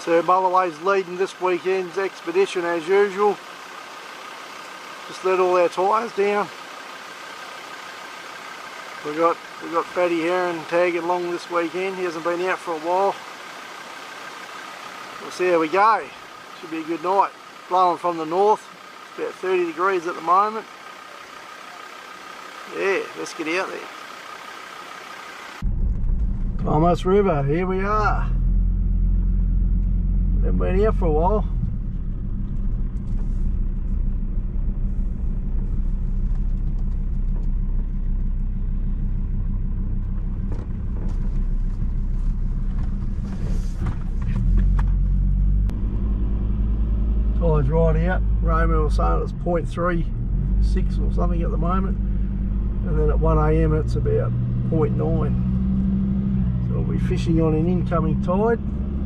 So Mulloway's leading this weekend's expedition as usual. Just let all our tyres down. We got Fatty Heron tagging along this weekend. He hasn't been out for a while. We'll see how we go. Should be a good night. Blowing from the north. It's about 30 degrees at the moment. Yeah, let's get out there. Thomas River, here we are. Haven't been here for a while. Tide's right out. Romeo was saying it's 0.36 or something at the moment, and then at 1 AM it's about 0.9. So we'll be fishing on an incoming tide.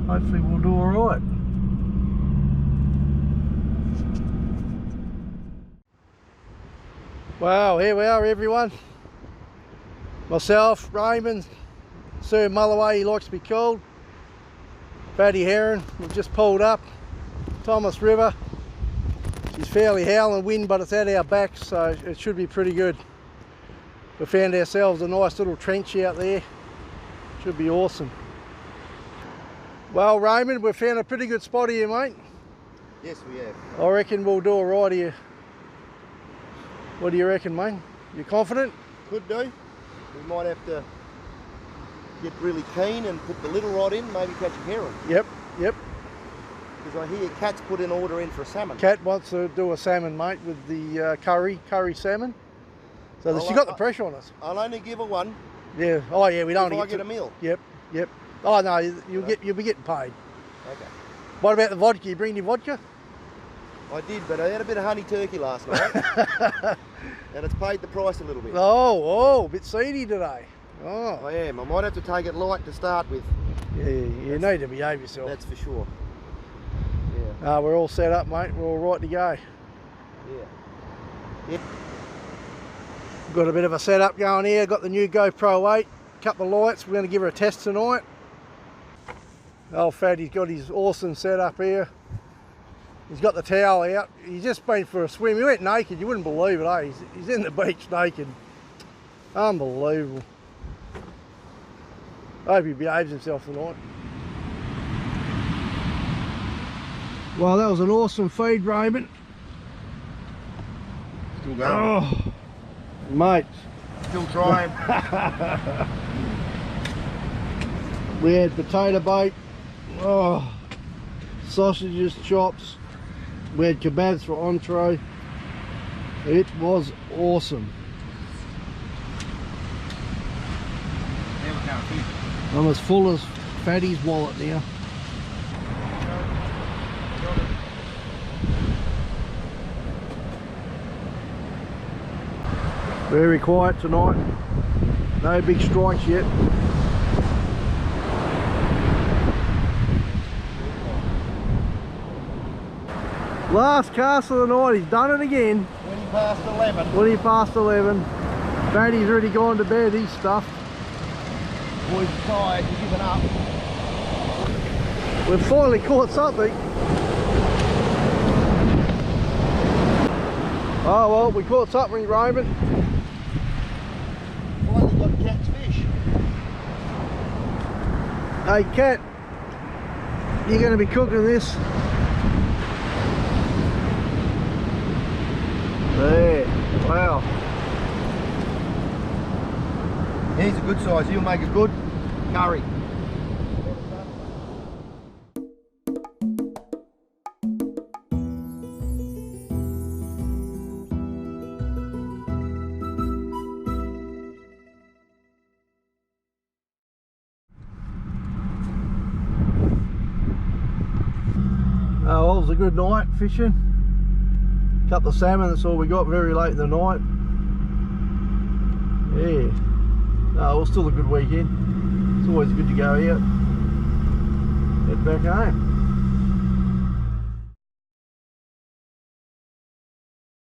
Hopefully we'll do alright. Wow, here we are everyone. Myself, Raymond, Sir Mulloway, he likes to be called. Fatty Heron, we've just pulled up. Thomas River. She's fairly howling wind, but it's at our backs, so it should be pretty good. We found ourselves a nice little trench out there. Should be awesome. Well, Raymond, we've found a pretty good spot here, mate. Yes, we have. I reckon we'll do alright here. What do you reckon, mate? You confident? Could do. We might have to get really keen and put the little rod in, maybe catch a heron. Yep, yep. Because I hear Kat's put an order in for a salmon. Kat wants to do a salmon, mate, with the curry salmon. So she got the pressure on us. I'll only give her one. Yeah. Oh yeah, we don't if want I get a meal. Yep, yep. Oh no, you'll be getting paid. Okay. What about the vodka? You bring your vodka? I did, but I had a bit of honey turkey last night. And it's paid the price a little bit. Oh, a bit seedy today. Oh. I am. I might have to take it light to start with. Yeah, you need to behave yourself. That's for sure. Yeah. We're all set up, mate. We're all right to go. Yeah. Yep. Got a bit of a setup going here. Got the new GoPro 8. Couple of lights. We're going to give her a test tonight. Old Fatty's got his awesome setup here. He's got the towel out. He's just been for a swim. He went naked. You wouldn't believe it, eh? He's in the beach naked. Unbelievable. I hope he behaves himself tonight. Well, that was an awesome feed, Raymond. Still going. Oh, mate. Still trying. We had potato bait. Oh, sausages, chops. We had kebabs for entree. It was awesome. I'm as full as Fatty's wallet now. Very quiet tonight. No big strikes yet. Last cast of the night, he's done it again. 20 past 11. 20 past 11. Fatty's already gone to bed, he's stuffed. Boys are tired, you're giving up. We've finally caught something. Oh well, we caught something, Raymond. Finally got Kat's fish. Hey Kat, you're going to be cooking this. There, wow. He's a good size, he'll make a good curry. Oh, well, it was a good night fishing. Couple of salmon, that's all we got very late in the night. Yeah. No, it was still a good weekend. It's always good to go out. Head back home.